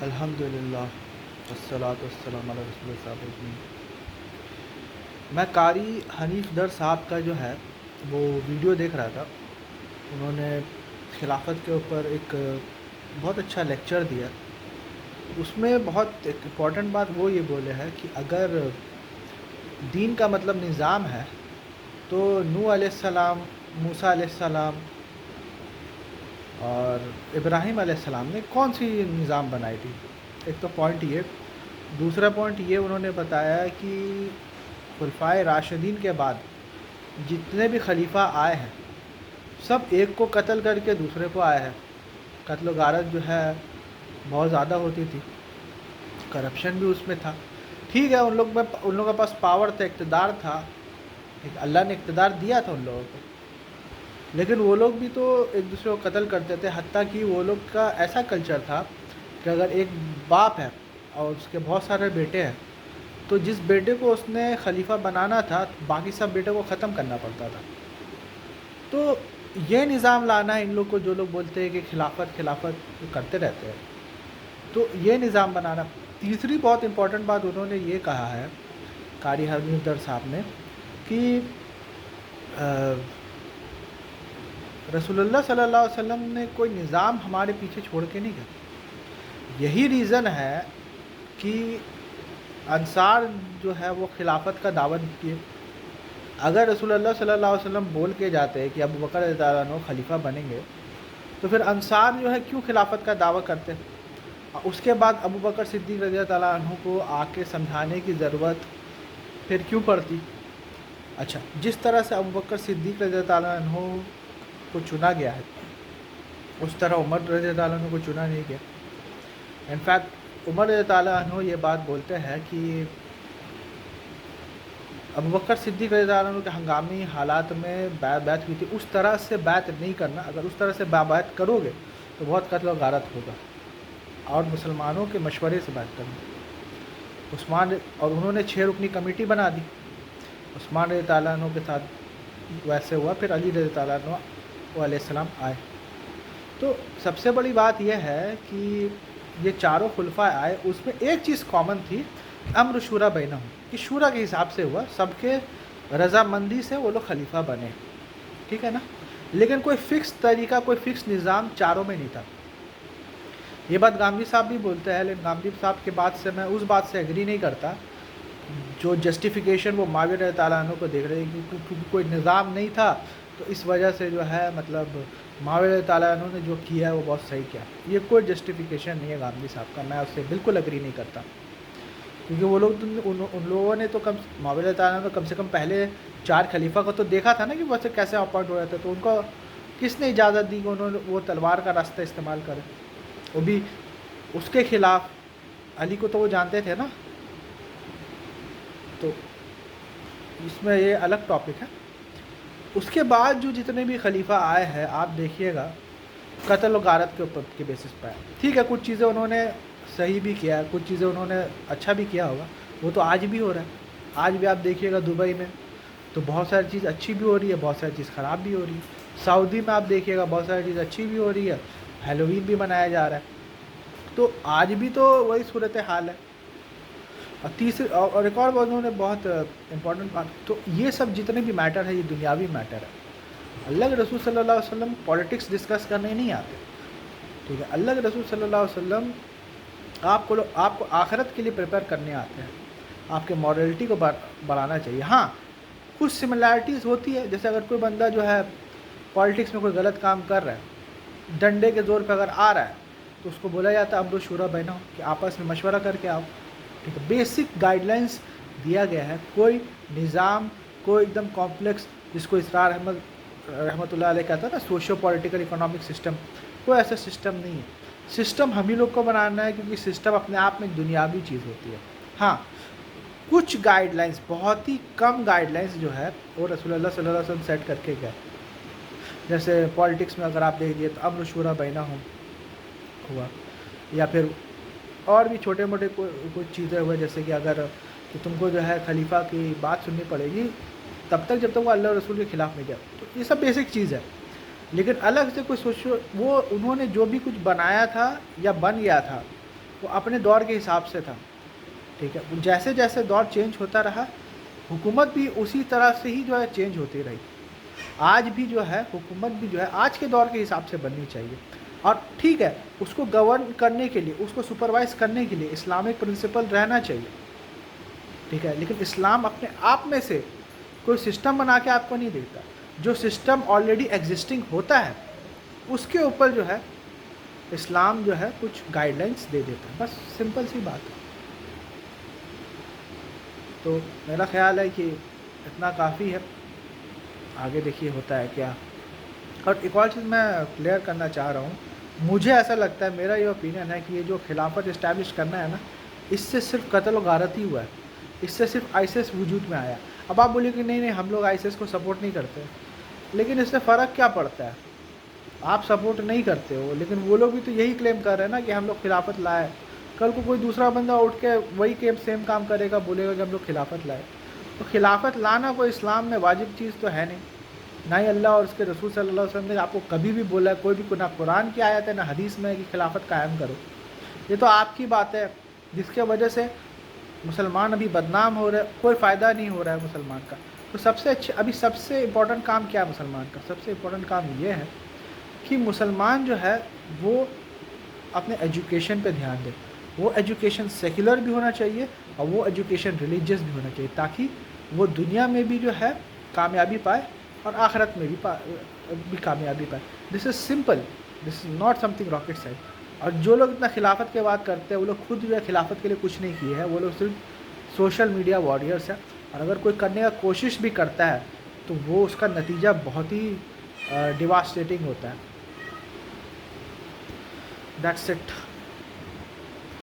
الحمدللہ والصلاۃ والسلام علی رسول اللہ صاحب اجمعین۔ میں قاری حنیف در صاحب کا جو ہے وہ ویڈیو دیکھ رہا تھا۔ انہوں نے خلافت کے اوپر ایک بہت اچھا لیکچر دیا۔ اس میں بہت ایک امپورٹنٹ بات وہ یہ بولے ہے کہ اگر دین کا مطلب نظام ہے تو نوح علیہ السلام، موسیٰ علیہ السلام اور ابراہیم علیہ السلام نے کون سی نظام بنائی تھی؟ ایک تو پوائنٹ یہ۔ دوسرا پوائنٹ یہ انہوں نے بتایا کہ خلفائے راشدین کے بعد جتنے بھی خلیفہ آئے ہیں سب ایک کو قتل کر کے دوسرے کو آئے ہیں۔ قتل و غارت جو ہے بہت زیادہ ہوتی تھی، کرپشن بھی اس میں تھا۔ ٹھیک ہے، ان لوگوں کے پاس پاور تھا، اقتدار تھا، اللہ نے اقتدار دیا تھا ان لوگوں کو، لیکن وہ لوگ بھی تو ایک دوسرے کو قتل کرتے تھے۔ حتیٰ کہ وہ لوگ کا ایسا کلچر تھا کہ اگر ایک باپ ہے اور اس کے بہت سارے بیٹے ہیں تو جس بیٹے کو اس نے خلیفہ بنانا تھا باقی سب بیٹے کو ختم کرنا پڑتا تھا۔ تو یہ نظام لانا ہے ان لوگ کو، جو لوگ بولتے ہیں کہ خلافت کرتے رہتے ہیں، تو یہ نظام بنانا۔ تیسری بہت امپورٹنٹ بات انہوں نے یہ کہا ہے قاری حنیف در صاحب نے کہ رسول اللہ صلی اللہ علیہ وسلم نے کوئی نظام ہمارے پیچھے چھوڑ کے نہیں گیا۔ یہی ریزن ہے کہ انصار جو ہے وہ خلافت کا دعوت کیے۔ اگر رسول اللہ صلی اللہ علیہ وسلم بول کے جاتے کہ ابو بکر رضی اللہ عنہ خلیفہ بنیں گے تو پھر انصار جو ہے کیوں خلافت کا دعویٰ کرتے؟ اس کے بعد ابو بکر صدیق رضی اللہ عنہ کو آ کے سمجھانے کی ضرورت پھر کیوں پڑتی؟ اچھا، جس طرح سے ابو بکر صدیق رضی اللہ عنہ کو چنا گیا ہے اس طرح عمر رضی اللہ عنہ کو چنا نہیں گیا۔ انفیکٹ عمر رضی اللہ عنہ یہ بات بولتے ہیں کہ ابو بکر صدیق رضی اللہ عنہ کے ہنگامی حالات میں بیعت ہوئی تھی، اس طرح سے بیعت نہیں کرنا، اگر اس طرح سے بیعت کرو گے تو بہت قتل و غارت ہوگا، اور مسلمانوں کے مشورے سے بیعت کرنا۔ عثمان اور انہوں نے 6 رکنی کمیٹی بنا دی، عثمان رضی اللہ عنہ کے ساتھ ویسے ہوا، پھر علی رضی اللہ عنہ علیہ السلام آئے۔ تو سب سے بڑی بات یہ ہے کہ یہ چاروں خلفاء آئے، اس میں ایک چیز کامن تھی، امر شورا بینہم، کہ شورا کے حساب سے ہوا، سب کے رضامندی سے وہ لوگ خلیفہ بنے، ٹھیک ہے نا؟ لیکن کوئی فکس طریقہ، کوئی فکس نظام چاروں میں نہیں تھا۔ یہ بات گاندھی صاحب بھی بولتے ہیں، لیکن گاندھی صاحب کے بات سے میں اس بات سے ایگری نہیں کرتا جو جسٹیفیکیشن وہ معاویہ رضی اللہ عنہ کو دیکھ رہے ہیں کہ کیونکہ کوئی نظام نہیں تھا تو اس وجہ سے جو ہے مطلب معاویہ رضی اللہ عنہ نے جو کیا ہے وہ بہت صحیح کیا۔ یہ کوئی جسٹیفیکیشن نہیں ہے گاندھی صاحب کا، میں اس سے بالکل ایگری نہیں کرتا، کیونکہ وہ لوگ ان لوگوں نے تو معاویہ رضی اللہ عنہ کم سے کم پہلے 4 خلیفہ کو تو دیکھا تھا نا کہ ویسے کیسے اپوائنٹ ہو رہے تھے، تو ان کو کس نے اجازت دی کہ انہوں نے وہ تلوار کا راستہ استعمال کرے، وہ بھی اس کے خلاف؟ علی کو تو وہ جانتے تھے نا۔ تو اس میں یہ الگ ٹاپک ہے۔ اس کے بعد جو جتنے بھی خلیفہ آئے ہیں آپ دیکھیے گا قتل و غارت کے اوپر کے بیسس پہ ہے۔ ٹھیک ہے، کچھ چیزیں انہوں نے صحیح بھی کیا ہے، کچھ چیزیں انہوں نے اچھا بھی کیا ہوگا، وہ تو آج بھی ہو رہا ہے۔ آج بھی آپ دیکھیے گا دبئی میں تو بہت ساری چیز اچھی بھی ہو رہی ہے، بہت ساری چیز خراب بھی ہو رہی ہے۔ سعودی میں آپ دیکھیے گا بہت ساری چیز اچھی بھی ہو رہی ہے، ہیلووین بھی منایا جا رہا ہے۔ تو آج بھی تو وہی صورت حال ہے۔ اور ایک اور بات انہوں نے بہت امپورٹنٹ بات، تو یہ سب جتنے بھی میٹر ہے یہ دنیاوی میٹر ہے۔ اللہ کے رسول صلی اللہ علیہ وسلم پولیٹکس ڈسکس کرنے نہیں آتے، ٹھیک ہے؟ اللہ کے رسول صلی اللہ علیہ وسلم آپ کو آخرت کے لیے پریپیئر کرنے آتے ہیں، آپ کے مورلٹی کو بڑھانا چاہیے۔ ہاں، کچھ سملیرٹیز ہوتی ہے، جیسے اگر کوئی بندہ جو ہے پولیٹکس میں کوئی غلط کام کر رہا ہے، ڈنڈے کے زور پہ اگر آ رہا ہے تو اس کو بولا جاتا ہے امر شورا بینہم، کہ آپس میں مشورہ کر کے آؤ، ٹھیک ہے؟ بیسک گائیڈ لائنس دیا گیا ہے، کوئی نظام، کوئی ایک دم کمپلیکس جس کو اسرار احمد رحمۃ اللہ علیہ کہتا ہے نا سوشو پولیٹیکل اکنامک سسٹم، کوئی ایسا سسٹم نہیں ہے۔ سسٹم ہم ہی لوگ کو بنانا ہے، کیونکہ سسٹم اپنے آپ میں ایک دنیاوی چیز ہوتی ہے۔ ہاں، کچھ گائیڈ لائنس، بہت ہی کم گائیڈ لائنس جو ہے وہ رسول اللہ صلی اللہ علیہ وسلم سیٹ کر کے گئے۔ جیسے پالیٹکس میں اگر آپ دیکھیے تو امر شورا بینہم ہوا، یا پھر اور بھی چھوٹے موٹے کچھ چیزیں ہوئے، جیسے کہ اگر کہ تم کو جو ہے خلیفہ کی بات سننی پڑے گی تب تک جب تک وہ اللہ رسول کے خلاف نہیں جائے، تو یہ سب بیسک چیز ہے۔ لیکن الگ سے کوئی سوچو، وہ انہوں نے جو بھی کچھ بنایا تھا یا بن گیا تھا وہ اپنے دور کے حساب سے تھا، ٹھیک ہے. جیسے جیسے دور چینج ہوتا رہا حکومت بھی اسی طرح سے ہی جو ہے چینج ہوتی رہی. آج بھی جو ہے حکومت بھی جو ہے آج کے دور کے حساب سے بننی چاہیے، اور ٹھیک ہے اس کو گورن کرنے کے لیے، اس کو سپروائز کرنے کے لیے اسلامک پرنسپل رہنا چاہیے، ٹھیک ہے. لیکن اسلام اپنے آپ میں سے کوئی سسٹم بنا کے آپ کو نہیں دیتا. جو سسٹم آلریڈی ایگزسٹنگ ہوتا ہے اس کے اوپر جو ہے اسلام جو ہے کچھ گائیڈ لائنس دے دیتا ہے، بس سمپل سی بات ہے. تو میرا خیال ہے کہ اتنا کافی ہے، آگے دیکھیے ہوتا ہے کیا. اور ایک اور چیز میں کلیئر کرنا چاہ رہا ہوں، مجھے ایسا لگتا ہے، میرا یہ اوپینین ہے کہ یہ جو خلافت اسٹیبلش کرنا ہے نا، اس سے صرف قتل و غارت ہی ہوا ہے، اس سے صرف آئیسس وجود میں آیا. اب آپ بولیے کہ نہیں ہم لوگ آئیسس کو سپورٹ نہیں کرتے، لیکن اس سے فرق کیا پڑتا ہے؟ آپ سپورٹ نہیں کرتے ہو لیکن وہ لوگ بھی تو یہی کلیم کر رہے ہیں نا کہ ہم لوگ خلافت لائے. کل کو کوئی دوسرا بندہ اٹھ کے وہی سیم کام کرے گا، بولے گا کہ ہم لوگ خلافت لائے. تو خلافت لانا کوئی اسلام میں واجب چیز تو ہے نہیں، نہ ہی اللہ اور اس کے رسول صلی اللہ علیہ وسلم نے آپ کو کبھی بھی بولا ہے، کوئی بھی نہ قرآن کی آیت ہے نہ حدیث میں ہے کہ خلافت قائم کرو. یہ تو آپ کی بات ہے جس کے وجہ سے مسلمان ابھی بدنام ہو رہے، کوئی فائدہ نہیں ہو رہا ہے مسلمان کا. تو سب سے امپورٹنٹ کام کیا ہے مسلمان کا؟ سب سے امپورٹنٹ کام یہ ہے کہ مسلمان جو ہے وہ اپنے ایجوکیشن پہ دھیان دے. وہ ایجوکیشن سیکولر بھی ہونا چاہیے اور وہ ایجوکیشن ریلیجیس بھی ہونا چاہیے، تاکہ وہ دنیا میں بھی جو ہے کامیابی پائے اور آخرت میں بھی کامیابی پائے. This is simple, this is not something rocket science. اور جو لوگ اتنا خلافت کے بات کرتے ہیں وہ لوگ خود جو ہے خلافت کے لیے کچھ نہیں کیے ہیں، وہ لوگ صرف سوشل میڈیا واریئرس ہیں. اور اگر کوئی کرنے کا کوشش بھی کرتا ہے تو وہ اس کا نتیجہ بہت ہی ڈیواسٹیٹنگ ہوتا ہے. That's it.